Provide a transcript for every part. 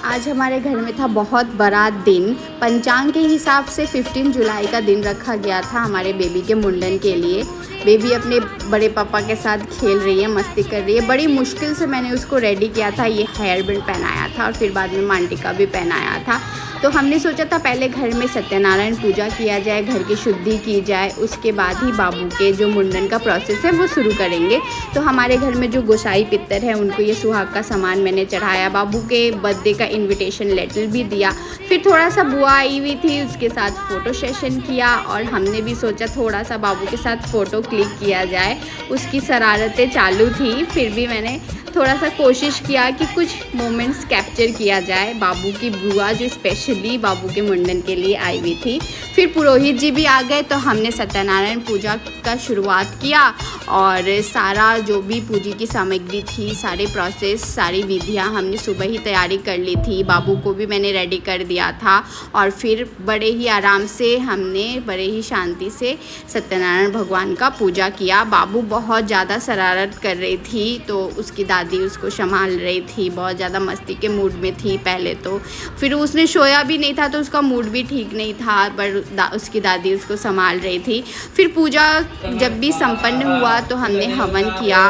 आज हमारे घर में था बहुत बड़ा दिन। पंचांग के हिसाब से 15 जुलाई का दिन रखा गया था हमारे बेबी के मुंडन के लिए। बेबी अपने बड़े पापा के साथ खेल रही है, मस्ती कर रही है। बड़ी मुश्किल से मैंने उसको रेडी किया था। ये हेयर बैंड पहनाया था और फिर बाद में मांटिका भी पहनाया था। तो हमने सोचा था पहले घर में सत्यनारायण पूजा किया जाए, घर की शुद्धि की जाए, उसके बाद ही बाबू के जो मुंडन का प्रोसेस है वो शुरू करेंगे। तो हमारे घर में जो गोसाई पितर है उनको ये सुहाग का सामान मैंने चढ़ाया। बाबू के बर्थडे का इनविटेशन लेटर भी दिया। फिर थोड़ा सा बुआ आई हुई थी, उसके साथ फ़ोटो सेशन किया और हमने भी सोचा थोड़ा सा बाबू के साथ फ़ोटो क्लिक किया जाए। उसकी शरारतें चालू थी, फिर भी मैंने थोड़ा सा कोशिश किया कि कुछ मोमेंट्स कैप्चर किया जाए। बाबू की बुआ जो स्पेशली बाबू के मुंडन के लिए आई हुई थी। फिर पुरोहित जी भी आ गए तो हमने सत्यनारायण पूजा का शुरुआत किया और सारा जो भी पूजा की सामग्री थी, सारे प्रोसेस, सारी विधियां हमने सुबह ही तैयारी कर ली थी। बाबू को भी मैंने रेडी कर दिया था और फिर बड़े ही आराम से हमने बड़े ही शांति से सत्यनारायण भगवान का पूजा किया। बाबू बहुत ज़्यादा शरारत कर रही थी तो उसकी दादी उसको संभाल रही थी। बहुत ज़्यादा मस्ती के मूड में थी पहले तो, फिर उसने सोया भी नहीं था तो उसका मूड भी ठीक नहीं था, पर उसकी दादी उसको संभाल रही थी। फिर पूजा जब भी संपन्न हुआ तो हमने हवन किया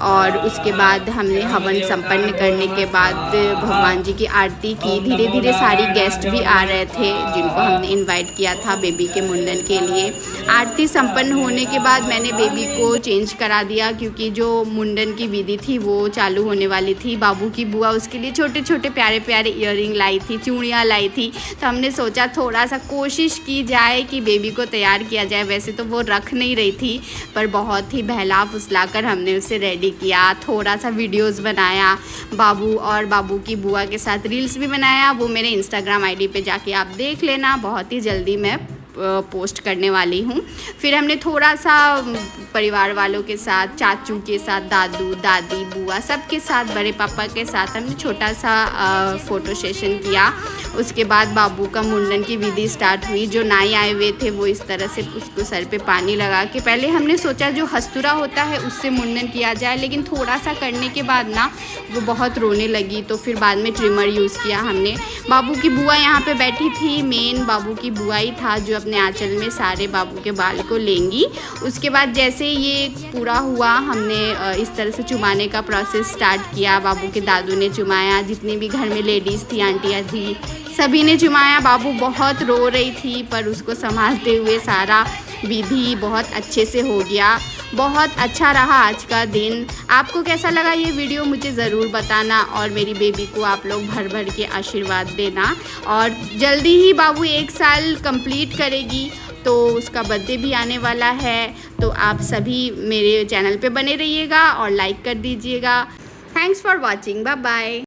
और उसके बाद हमने हवन संपन्न करने के बाद भगवान जी की आरती की। धीरे धीरे सारी गेस्ट भी आ रहे थे जिनको हमने इनवाइट किया था बेबी के मुंडन के लिए। आरती संपन्न होने के बाद मैंने बेबी को चेंज करा दिया क्योंकि जो मुंडन की विधि थी वो चालू होने वाली थी। बाबू की बुआ उसके लिए छोटे छोटे प्यारे प्यारे ईयरिंग लाई थी, चूड़ियाँ लाई थी। तो हमने सोचा थोड़ा सा कोशिश की जाए कि बेबी को तैयार किया जाए। वैसे तो वो रख नहीं रही थी पर बहुत ही बहला फुसला कर हमने उसे रेडी किया। थोड़ा सा वीडियोस बनाया बाबू और बाबू की बुआ के साथ, रील्स भी बनाया। वो मेरे इंस्टाग्राम आईडी पे जाके आप देख लेना, बहुत ही जल्दी मैं पोस्ट करने वाली हूँ। फिर हमने थोड़ा सा परिवार वालों के साथ, चाचू के साथ, दादू दादी बुआ सबके साथ, बड़े पापा के साथ हमने छोटा सा फ़ोटो सेशन किया। उसके बाद बाबू का मुंडन की विधि स्टार्ट हुई। जो नाई आए हुए थे वो इस तरह से उसको सर पे पानी लगा के, पहले हमने सोचा जो हस्तुरा होता है उससे मुंडन किया जाए, लेकिन थोड़ा सा करने के बाद ना वो बहुत रोने लगी तो फिर बाद में ट्रिमर यूज़ किया हमने। बाबू की बुआ यहाँ पे बैठी थी, मेन बाबू की बुआ ही था जो अपने आंचल में सारे बाबू के बाल को लेंगी। उसके बाद जैसे ये पूरा हुआ हमने इस तरह से चुमाने का प्रोसेस स्टार्ट किया। बाबू के दादू ने चुमाया, जितनी भी घर में लेडीज़ थी, आंटियाँ थी, सभी ने चुमाया। बाबू बहुत रो रही थी पर उसको संभालते हुए सारा विधि बहुत अच्छे से हो गया। बहुत अच्छा रहा आज का दिन। आपको कैसा लगा ये वीडियो मुझे ज़रूर बताना और मेरी बेबी को आप लोग भर भर के आशीर्वाद देना। और जल्दी ही बाबू 1 साल कंप्लीट करेगी तो उसका बर्थडे भी आने वाला है। तो आप सभी मेरे चैनल पे बने रहिएगा और लाइक कर दीजिएगा। Thanks for watching, bye bye.